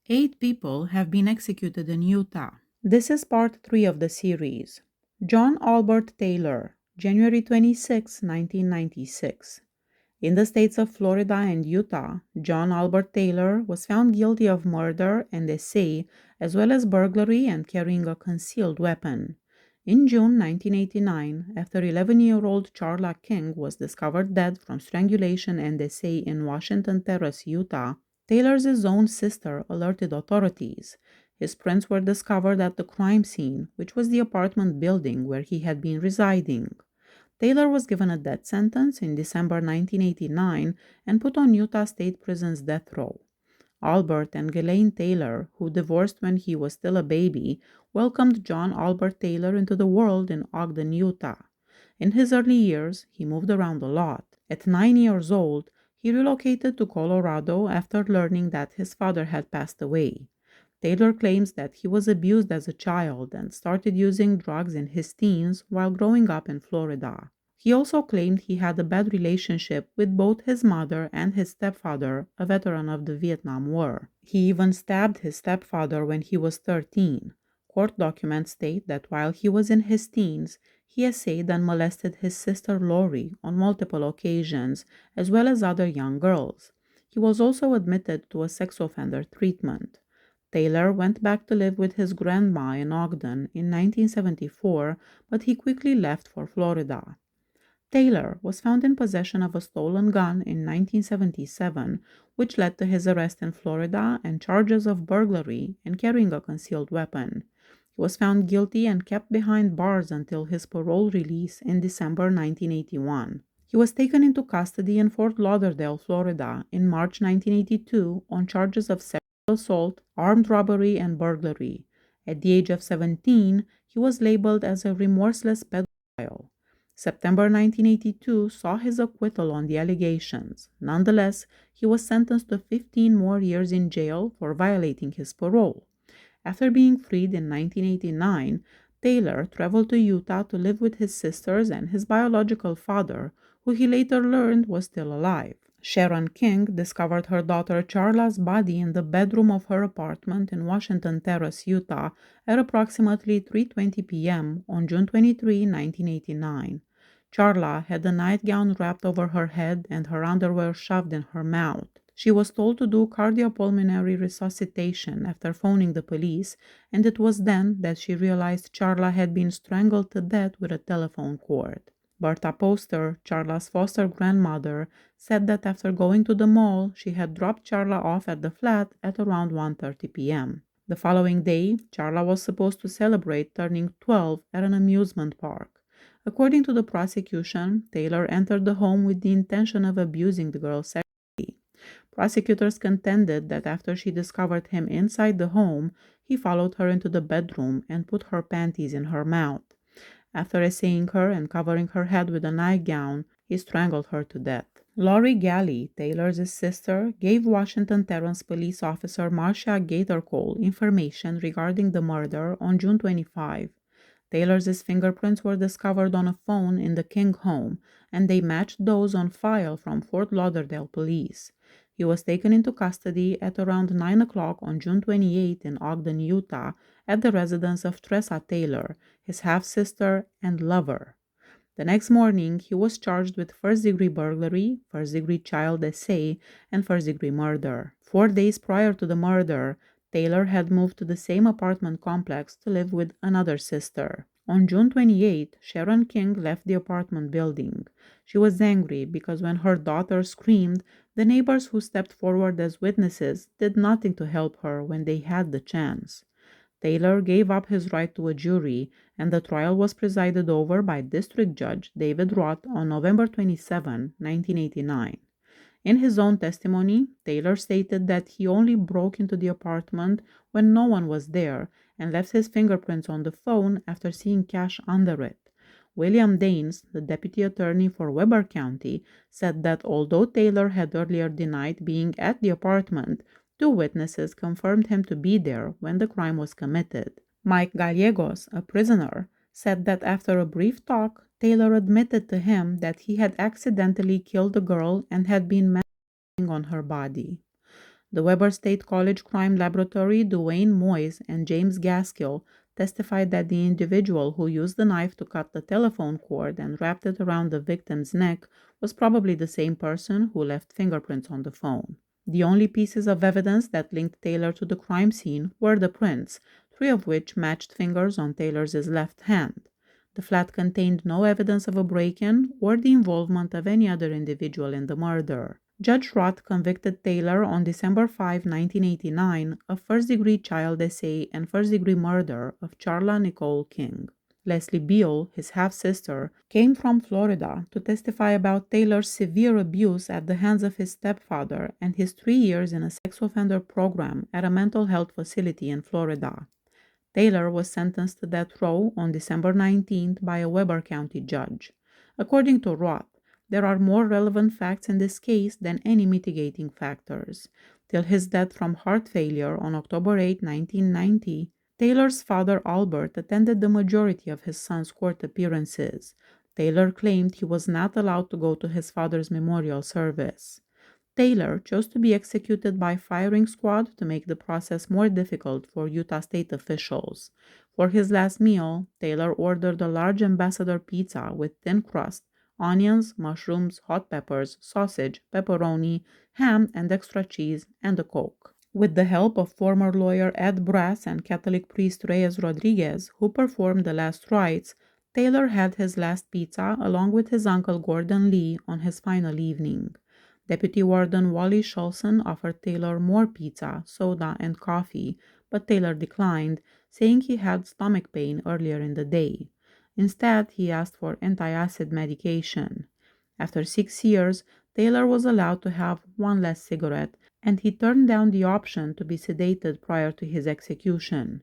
8 people have been executed in Utah. This is part 3 of the series. John Albert Taylor, January 26, 1996. In the states of Florida and Utah, John Albert Taylor was found guilty of murder and essay, as well as burglary and carrying a concealed weapon. In June 1989, after 11-year-old Charla King was discovered dead from strangulation and essay in Washington Terrace, Utah, Taylor's own sister alerted authorities. His prints were discovered at the crime scene, which was the apartment building where he had been residing. Taylor was given a death sentence in December 1989 and put on Utah State Prison's death row. Albert and Ghislaine Taylor, who divorced when he was still a baby, welcomed John Albert Taylor into the world in Ogden, Utah. In his early years, he moved around a lot. At 9 years old, he relocated to Colorado after learning that his father had passed away. Taylor claims that he was abused as a child and started using drugs in his teens while growing up in Florida. He also claimed he had a bad relationship with both his mother and his stepfather, a veteran of the Vietnam War. He even stabbed his stepfather when he was 13. Court documents state that while he was in his teens, he essayed and molested his sister Lori on multiple occasions, as well as other young girls. He was also admitted to a sex offender treatment. Taylor went back to live with his grandma in Ogden in 1974, but he quickly left for Florida. Taylor was found in possession of a stolen gun in 1977, which led to his arrest in Florida and charges of burglary and carrying a concealed weapon. He was found guilty and kept behind bars until his parole release in December 1981. He was taken into custody in Fort Lauderdale, Florida, in March 1982 on charges of sexual assault, armed robbery, and burglary. At the age of 17, he was labeled as a remorseless pedophile. September 1982 saw his acquittal on the allegations. Nonetheless, he was sentenced to 15 more years in jail for violating his parole. After being freed in 1989, Taylor traveled to Utah to live with his sisters and his biological father, who he later learned was still alive. Sharon King discovered her daughter Charla's body in the bedroom of her apartment in Washington Terrace, Utah, at approximately 3:20 p.m. on June 23, 1989. Charla had a nightgown wrapped over her head and her underwear shoved in her mouth. She was told to do cardiopulmonary resuscitation after phoning the police, and it was then that she realized Charla had been strangled to death with a telephone cord. Bertha Poster, Charla's foster grandmother, said that after going to the mall, she had dropped Charla off at the flat at around 1:30 p.m. The following day, Charla was supposed to celebrate turning 12 at an amusement park. According to the prosecution, Taylor entered the home with the intention of abusing the girl sexually. Prosecutors contended that after she discovered him inside the home, he followed her into the bedroom and put her panties in her mouth. After essaying her and covering her head with a nightgown, he strangled her to death. Lori Galley, Taylor's sister, gave Washington Terrace police officer Marcia Gatorcole information regarding the murder on June 25. Taylor's fingerprints were discovered on a phone in the King home, and they matched those on file from Fort Lauderdale police. He was taken into custody at around 9 o'clock on June 28 in Ogden, Utah, at the residence of Tressa Taylor, his half-sister and lover. The next morning, he was charged with first-degree burglary, first-degree child essay, and first-degree murder. 4 days prior to the murder, Taylor had moved to the same apartment complex to live with another sister. On June 28, Sharon King left the apartment building. She was angry because when her daughter screamed, the neighbors who stepped forward as witnesses did nothing to help her when they had the chance. Taylor gave up his right to a jury, and the trial was presided over by District Judge David Roth on November 27, 1989. In his own testimony, Taylor stated that he only broke into the apartment when no one was there and left his fingerprints on the phone after seeing cash under it. William Daines, the deputy attorney for Weber County, said that although Taylor had earlier denied being at the apartment, 2 witnesses confirmed him to be there when the crime was committed. Mike Gallegos, a prisoner, said that after a brief talk, Taylor admitted to him that he had accidentally killed the girl and had been masturbating on her body. The Weber State College Crime Laboratory, Duane Moyes and James Gaskill testified that the individual who used the knife to cut the telephone cord and wrapped it around the victim's neck was probably the same person who left fingerprints on the phone. The only pieces of evidence that linked Taylor to the crime scene were the prints, 3 of which matched fingers on Taylor's left hand. The flat contained no evidence of a break-in or the involvement of any other individual in the murder. Judge Roth convicted Taylor on December 5, 1989, of first-degree child essay and first-degree murder of Charla King. Leslie Beal, his half-sister, came from Florida to testify about Taylor's severe abuse at the hands of his stepfather and his 3 years in a sex offender program at a mental health facility in Florida. Taylor was sentenced to death row on December 19th by a Weber County judge. According to Roth, there are more relevant facts in this case than any mitigating factors. Till his death from heart failure on October 8, 1990, Taylor's father Albert attended the majority of his son's court appearances. Taylor claimed he was not allowed to go to his father's memorial service. Taylor chose to be executed by firing squad to make the process more difficult for Utah state officials. For his last meal, Taylor ordered a large ambassador pizza with thin crust, onions, mushrooms, hot peppers, sausage, pepperoni, ham, and extra cheese, and a Coke. With the help of former lawyer Ed Brass and Catholic priest Reyes Rodriguez, who performed the last rites, Taylor had his last pizza along with his uncle Gordon Lee on his final evening. Deputy Warden Wally Schulson offered Taylor more pizza, soda, and coffee, but Taylor declined, saying he had stomach pain earlier in the day. Instead, he asked for antacid medication. After 6 years, Taylor was allowed to have one last cigarette, and he turned down the option to be sedated prior to his execution.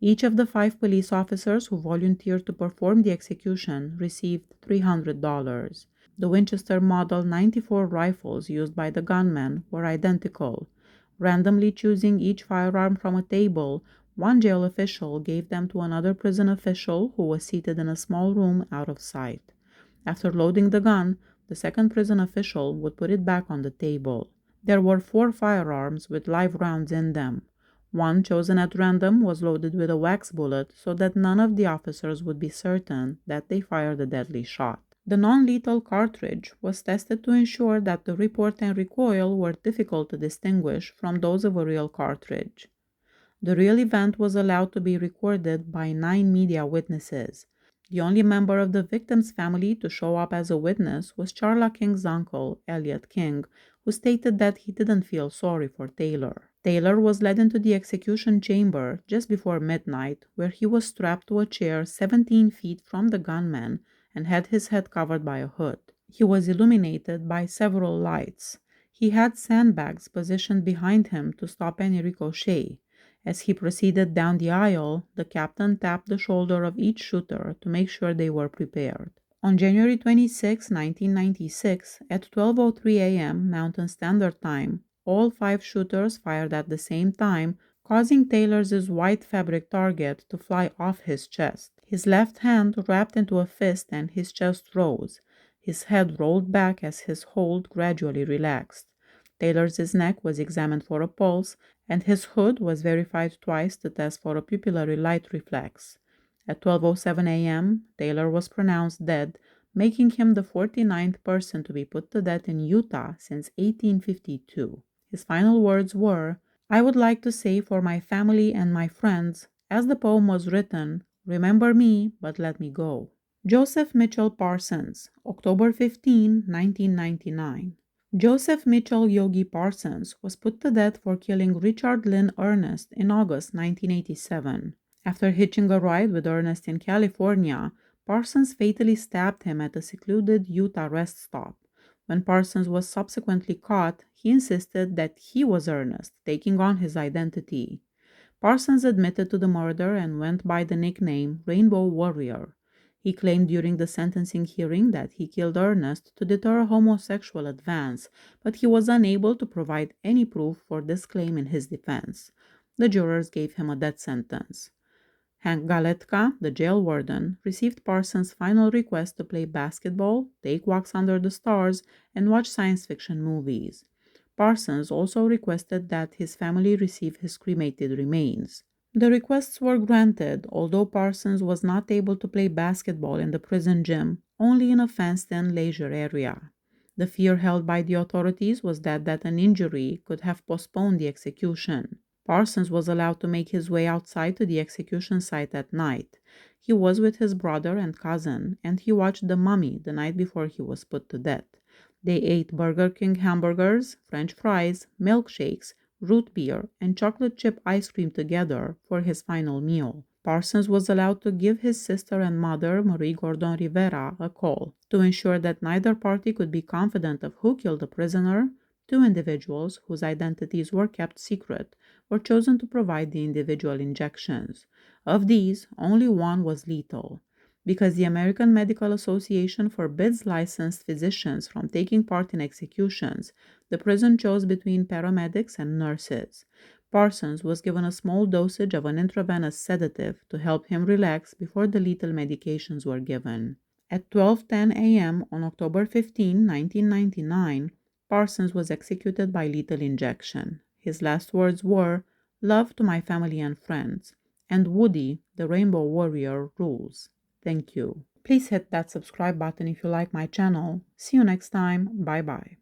Each of the 5 police officers who volunteered to perform the execution received $300. The Winchester Model 94 rifles used by the gunmen were identical. Randomly choosing each firearm from a table, one jail official gave them to another prison official who was seated in a small room out of sight. After loading the gun, the second prison official would put it back on the table. There were 4 firearms with live rounds in them. One chosen at random was loaded with a wax bullet so that none of the officers would be certain that they fired a deadly shot. The non-lethal cartridge was tested to ensure that the report and recoil were difficult to distinguish from those of a real cartridge. The real event was allowed to be recorded by 9 media witnesses. The only member of the victim's family to show up as a witness was Charla King's uncle, Elliot King, who stated that he didn't feel sorry for Taylor. Taylor was led into the execution chamber just before midnight, where he was strapped to a chair 17 feet from the gunman and had his head covered by a hood. He was illuminated by several lights. He had sandbags positioned behind him to stop any ricochet. As he proceeded down the aisle, the captain tapped the shoulder of each shooter to make sure they were prepared. On January 26, 1996, at 12:03 a.m. Mountain Standard Time, all 5 shooters fired at the same time, causing Taylor's white fabric target to fly off his chest. His left hand wrapped into a fist and his chest rose. His head rolled back as his hold gradually relaxed. Taylor's neck was examined for a pulse, and his hood was verified twice to test for a pupillary light reflex. At 12:07 a.m., Taylor was pronounced dead, making him the 49th person to be put to death in Utah since 1852. His final words were, "I would like to say for my family and my friends, as the poem was written, remember me, but let me go." Joseph Mitchell Parsons, October 15, 1999. Joseph Mitchell Yogi Parsons was put to death for killing Richard Lynn Ernest in August 1987. After hitching a ride with Ernest in California, Parsons fatally stabbed him at a secluded Utah rest stop. When Parsons was subsequently caught, he insisted that he was Ernest, taking on his identity. Parsons admitted to the murder and went by the nickname Rainbow Warrior. He claimed during the sentencing hearing that he killed Ernest to deter a homosexual advance, but he was unable to provide any proof for this claim in his defense. The jurors gave him a death sentence. Hank Galetka, the jail warden, received Parsons' final request to play basketball, take walks under the stars, and watch science fiction movies. Parsons also requested that his family receive his cremated remains. The requests were granted, although Parsons was not able to play basketball in the prison gym, only in a fenced-in leisure area. The fear held by the authorities was that an injury could have postponed the execution. Parsons was allowed to make his way outside to the execution site at night. He was with his brother and cousin, and he watched The Mummy the night before he was put to death. They ate Burger King hamburgers, French fries, milkshakes, root beer, and chocolate chip ice cream together for his final meal. Parsons was allowed to give his sister and mother, Marie Gordon Rivera, a call. To ensure that neither party could be confident of who killed the prisoner, two individuals, whose identities were kept secret, were chosen to provide the individual injections. Of these, only one was lethal. Because the American Medical Association forbids licensed physicians from taking part in executions, the prison chose between paramedics and nurses. Parsons was given a small dosage of an intravenous sedative to help him relax before the lethal medications were given. At 12:10 a.m. on October 15, 1999, Parsons was executed by lethal injection. His last words were, "Love to my family and friends," and Woody, the Rainbow Warrior, rules. Thank you. Please hit that subscribe button if you like my channel. See you next time. Bye bye.